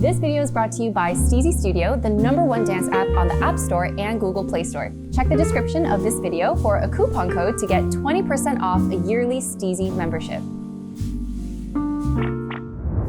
This video is brought to you by Steezy Studio, the #1 dance app on the App Store and Google Play Store. Check the description of this video for a coupon code to get 20% off a yearly Steezy membership.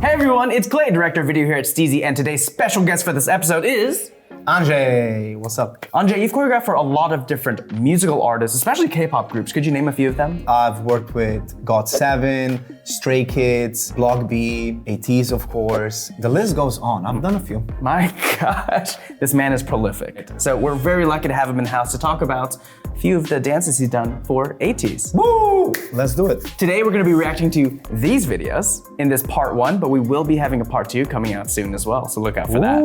Hey everyone, it's Clay, Director of Video here at Steezy, and today's special guest for this episode is... Anze, what's up? Anze, you've choreographed for a lot of different musical artists, especially K-pop groups. Could you name a few of them? I've worked with GOT7, Stray Kids, Block B, ATEEZ of course. The list goes on. I've done a few. My gosh, this man is prolific. So we're very lucky to have him in-house to talk about a few of the dances he's done for ATEEZ. Woo! Let's do it. Today we're gonna be reacting to these videos in this part 1, but we will be having a part 2 coming out soon as well, so look out for that.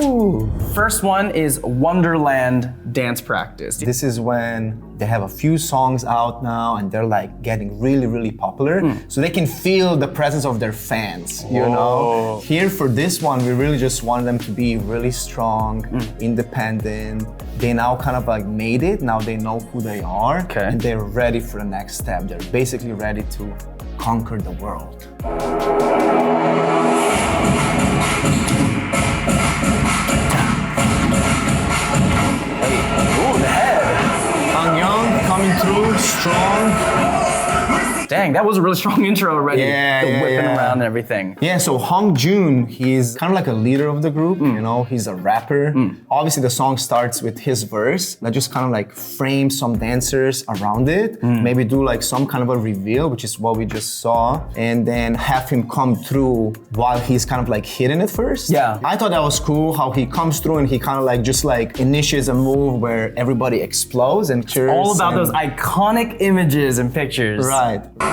First one is Wonderland Dance Practice. This is when they have a few songs out now and they're like getting really popular, so they can feel the presence of their fans, you know? Here for this one, we really just wanted them to be really strong, independent. They now kind of like made it, now they know who they are, and they're ready for the next step. They're basically ready to conquer the world. Coming through, strong. Dang, that was a really strong intro already. Yeah, whipping around and everything. Yeah, so Hong Jun, he's kind of like a leader of the group, you know, he's a rapper. Obviously the song starts with his verse that just kind of like frame some dancers around it, maybe do like some kind of a reveal, which is what we just saw, and then have him come through while he's kind of like hidden it first. Yeah. I thought that was cool how he comes through and he kind of like just like initiates a move where everybody explodes and cheers. All about those iconic images and pictures. Right. Oh,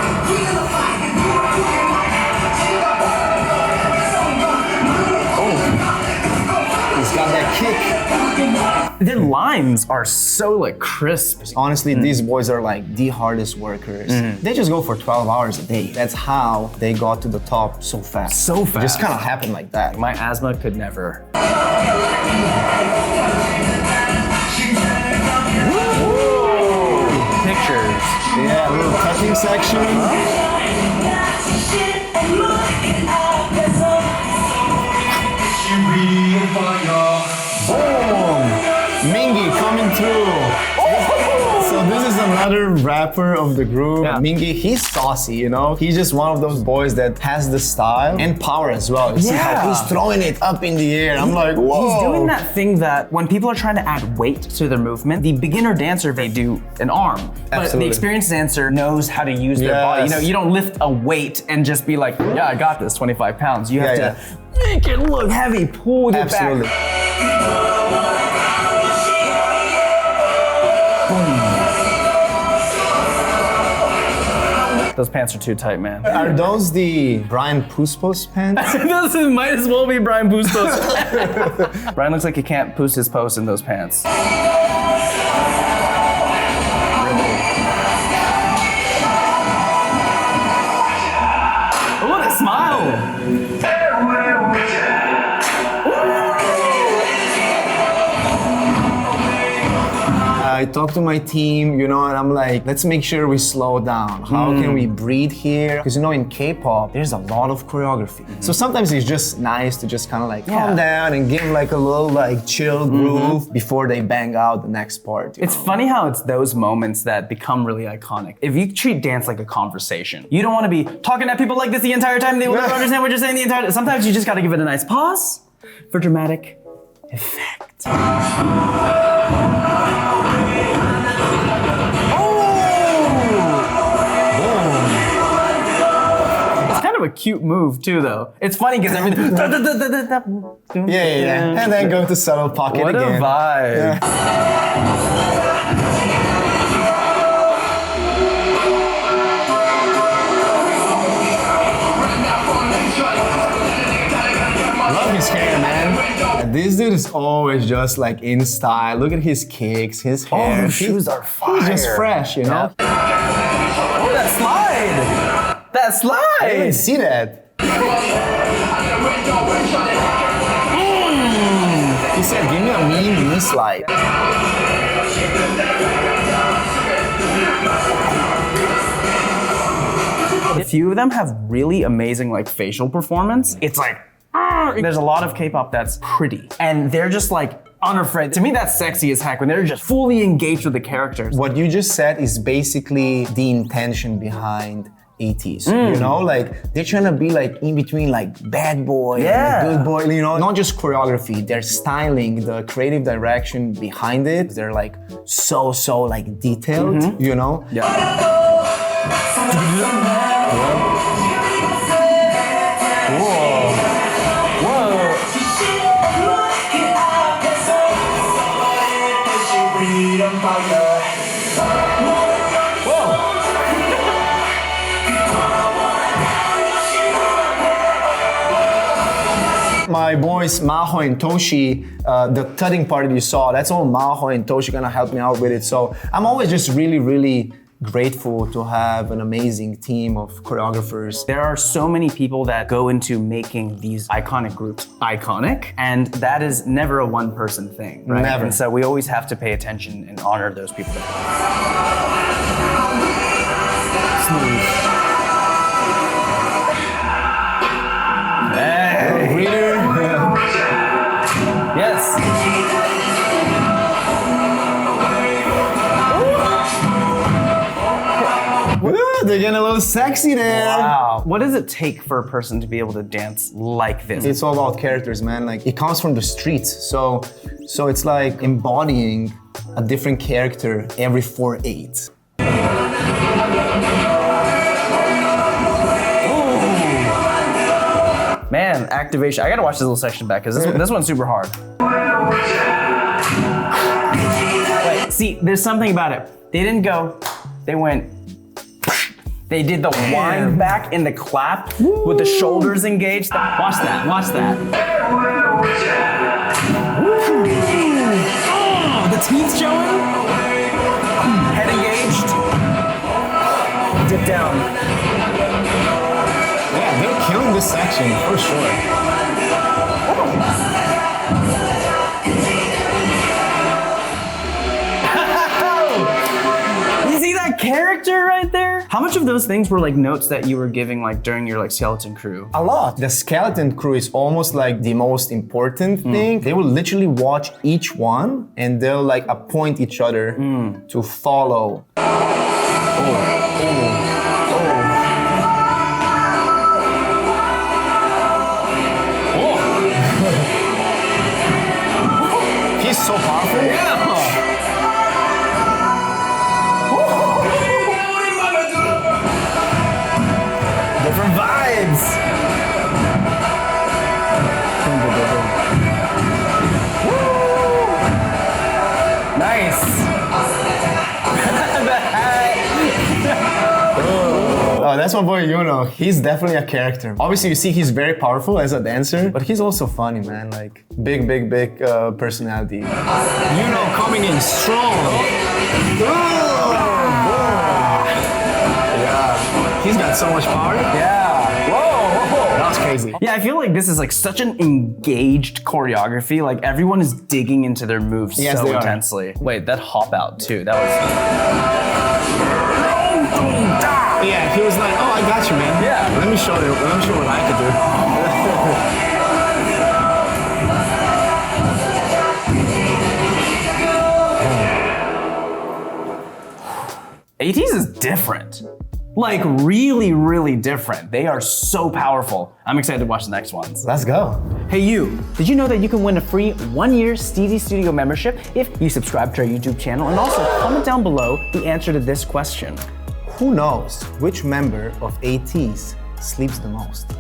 he's got that kick. Their lines are so like crisp. Honestly, these boys are like the hardest workers. They just go for 12 hours a day. That's how they got to the top so fast. So fast. It just kind of happened like that. My asthma could never. Pictures. Yeah, a little touching section. Boom! Mingy coming through. So this is another rapper of the group. Yeah. Mingy, he's saucy, you know? He's just one of those boys that has the style and power as well. You see how he's throwing it up in the air. I'm like, whoa. He's doing that thing that when people are trying to add weight to their movement, the beginner dancer, they do an arm. But the experienced dancer knows how to use their body. You know, you don't lift a weight and just be like, yeah, I got this, 25 pounds. You have to make it look heavy, pull it back. Those pants are too tight, man. Are those the Brian Puspos pants? Those might as well be Brian Puspos. Brian looks like he can't post his post in those pants. Oh, what a smile! I talked to my team, you know, and I'm like, let's make sure we slow down. How can we breathe here? Because you know, in K-pop, there's a lot of choreography. So sometimes it's just nice to just kind of like calm down and give like a little like chill groove before they bang out the next part. It's funny how it's those moments that become really iconic. If you treat dance like a conversation, you don't want to be talking at people like this the entire time. They will never understand what you're saying the entire time. Sometimes you just got to give it a nice pause for dramatic effect. A cute move too, though. It's funny because everything. Yeah. And then go to subtle pocket again. What a vibe. Love his hair, man. This dude is always just like in style. Look at his kicks, his hair. Oh, his shoes are fire. He's just fresh, you know? Oh, that slide! That slide! I didn't see that. He said, give me a mini slide. A few of them have really amazing like facial performance. It's like There's a lot of K-pop that's pretty, and they're just like unafraid. To me, that's sexy as heck when they're just fully engaged with the characters. What you just said is basically the intention behind ATEEZ. You know, like they're trying to be like in between like bad boy and good boy, you know, not just choreography, their styling, the creative direction behind it. They're like so like detailed, you know? Yeah. My boys Maho and Toshi, the tutting part that you saw, that's all Maho and Toshi gonna help me out with it. So I'm always just really grateful to have an amazing team of choreographers. There are so many people that go into making these iconic groups iconic, and that is never a one-person thing, right? Never. And so we always have to pay attention and honor those people. Smooth. Hey. Reader. Yes. They're getting a little sexy there. Wow. What does it take for a person to be able to dance like this? It's all about characters, man. Like it comes from the streets. So it's like embodying a different character every 4/8. Man, activation. I gotta watch this little section back because this one's super hard. Wait, see, there's something about it. They didn't go, they went. They did the wind back in the clap with the shoulders engaged. Watch that, watch that. Oh, the teeth showing. Head engaged. Dip down. Yeah, they're killing this section for sure. You see that character right there? How much of those things were like notes that you were giving like during your like skeleton crew? A lot. The skeleton crew is almost like the most important thing. They will literally watch each one and they'll like appoint each other to follow. He's so powerful. Yeah. Different vibes. Nice. Oh, that's my boy Yuno. He's definitely a character. Obviously, you see he's very powerful as a dancer, but he's also funny, man. Like big personality. Yuno coming in strong. Yeah, he's got so much power. Yeah. Whoa. That was crazy. Yeah, I feel like this is like such an engaged choreography. Like everyone is digging into their moves Yes, so they are. intensely. Wait, that hop out too. That was. Yeah, he was like, "Oh, I got you, man. Yeah. Let me show you. Let me show you what I can do." ATEEZ is different. Like really different. They are so powerful. I'm excited to watch the next ones. Let's go. Hey you, did you know that you can win a free 1-year Steezy Studio membership if you subscribe to our YouTube channel? And also comment down below the answer to this question. Who knows which member of ATEEZ sleeps the most?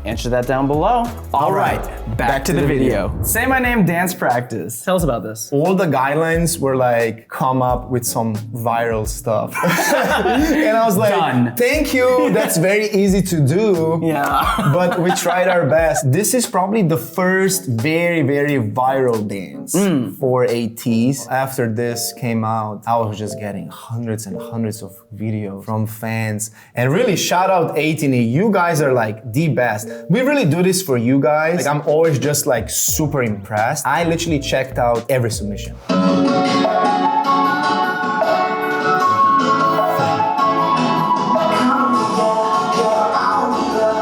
Answer that down below. All right, back to the video. Say my name, dance practice. Tell us about this. All the guidelines were like, come up with some viral stuff. And I was like, Done. Thank you, that's very easy to do. Yeah. But we tried our best. This is probably the first very viral dance for ATEEZ. After this came out, I was just getting hundreds and hundreds of videos from fans. And really shout out 18E, you guys are like the best. We really do this for you guys. Like, I'm always just like super impressed. I literally checked out every submission.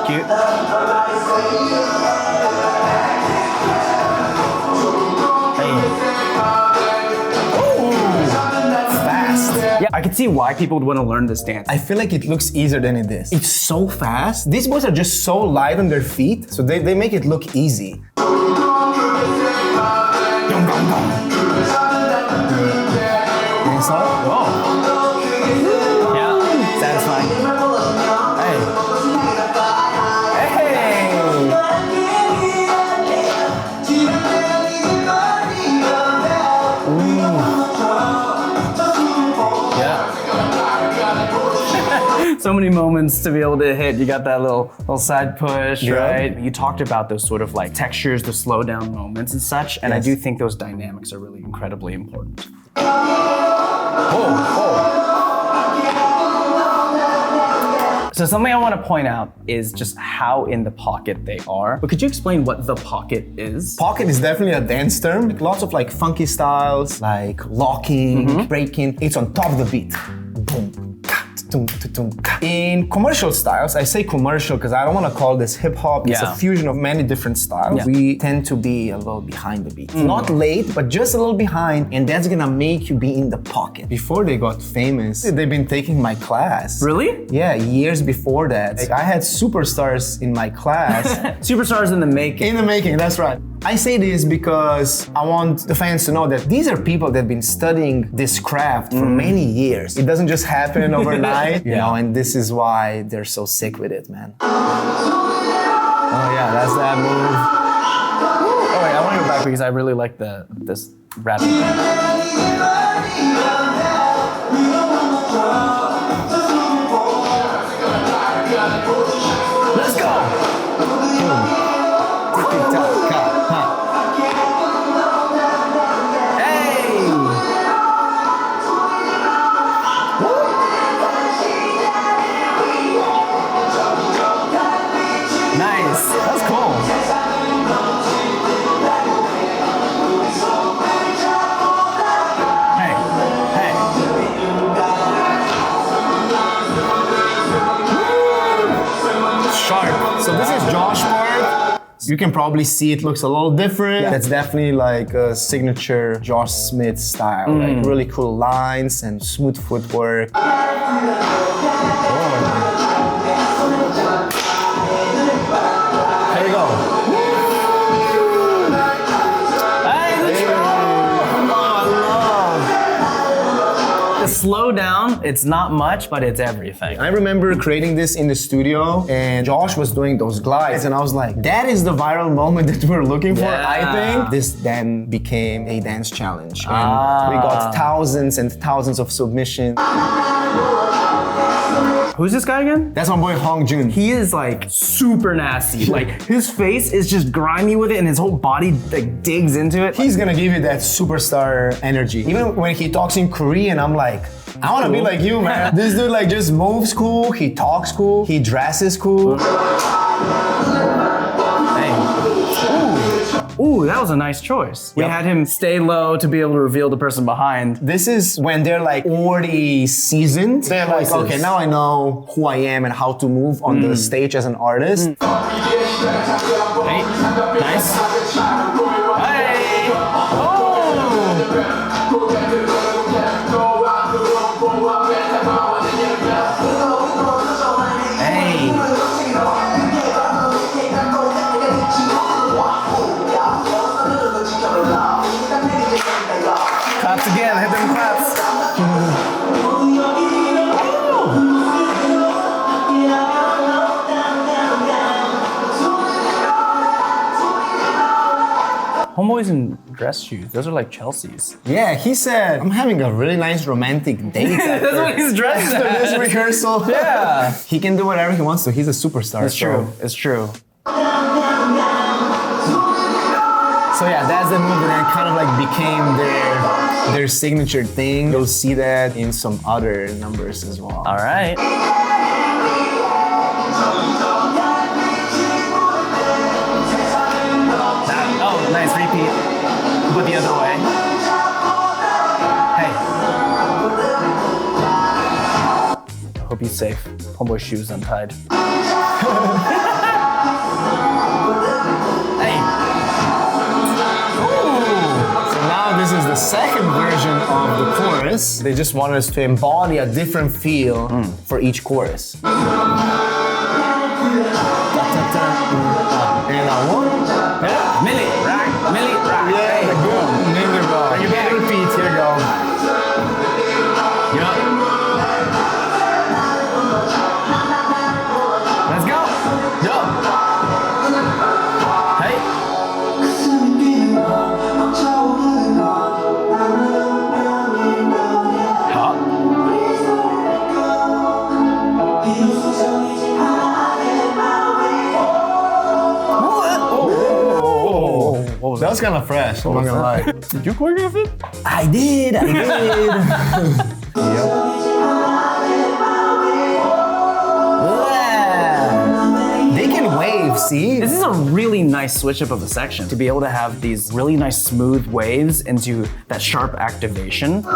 Cute. could see why people would want to learn this dance. I feel like it looks easier than it is. It's so fast. These boys are just so light on their feet, so they make it look easy. Whoa. Yeah, satisfying. Hey. So many moments to be able to hit. You got that little side push, right? You talked about those sort of like textures, the slow down moments and such, and I do think those dynamics are really incredibly important. So something I want to point out is just how in the pocket they are. But could you explain what the pocket is? Pocket is definitely a dance term. Lots of like funky styles, like locking, breaking. It's on top of the beat. Boom. In commercial styles, I say commercial because I don't want to call this hip hop. It's a fusion of many different styles. We tend to be a little behind the beat. Not late, but just a little behind, and that's gonna make you be in the pocket. Before they got famous, they've been taking my class. Really? Yeah, years before that. Like, I had superstars in my class. Superstars in the making. In the making, that's right. I say this because I want the fans to know that these are people that have been studying this craft for many years. It doesn't just happen overnight, you know, and this is why they're so sick with it, man. Oh yeah, that's that move. Oh wait, I want to go back because I really like this rapping thing. Let's go! So this is Josh part. You can probably see it looks a little different. That's definitely like a signature Josh Smith style. Like really cool lines and smooth footwork. There you go. The slow down, it's not much, but it's everything. I remember creating this in the studio and Josh was doing those glides and I was like, that is the viral moment that we're looking for, I think. This then became a dance challenge and we got thousands and thousands of submissions. Who's this guy again? That's my boy Hong Jun. He is like super nasty. Like his face is just grimy with it and his whole body like digs into it. He's gonna give you that superstar energy. Even when he talks in Korean, I'm like, I wanna be like you, man. This dude like just moves cool, he talks cool, he dresses cool. Ooh, that was a nice choice. We had him stay low to be able to reveal the person behind. This is when they're like already seasoned. They're like, okay, now I know who I am and how to move on the stage as an artist. Hey, nice. Hey! Claps again, hit them claps. Homeboys in dress shoes, those are like Chelsea's. Yeah, he said, I'm having a really nice romantic date That's what he's dressed after as. this rehearsal. Yeah. He can do whatever he wants to, he's a superstar. It's true, it's true. So yeah, that's the move that kind of like became their signature thing. You'll see that in some other numbers as well. All right. Oh, nice repeat. But the other way. Hey. Hope he's safe. Homeboy's shoes untied. Hey. This is the second version of the chorus. chorus. They just wanted us to embody a different feel for each chorus. And one. Yeah. Milli rock. Yeah, the good. Milli rock. You better repeat. Here you go. Yup. Let's go. Yup. Hey. Huh? What was That was kind of fresh, I'm not gonna lie. Did you choreograph it? I did. Yeah. They can wave, see? This is a really nice switch up of the section to be able to have these really nice smooth waves into that sharp activation. Hey,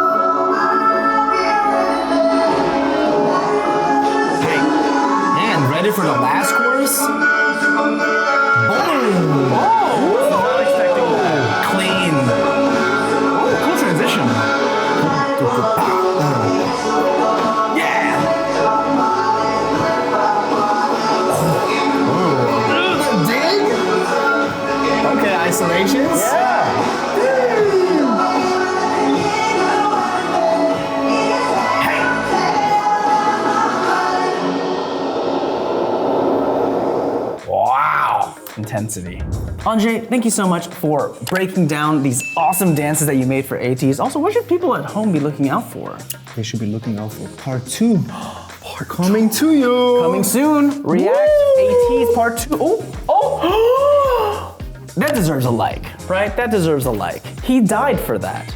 and ready for the last chorus? Boom! Not expecting that. Clean. Oh, cool transition. Yeah! Dig? Okay, isolations? Yeah! Wow! Intensity. Anze, thank you so much for breaking down these awesome dances that you made for ATEEZ. Also, what should people at home be looking out for? They should be looking out for part 2. Coming to you. Coming soon. React ATEEZ part 2. Oh! That deserves a like, right? That deserves a like. He died for that.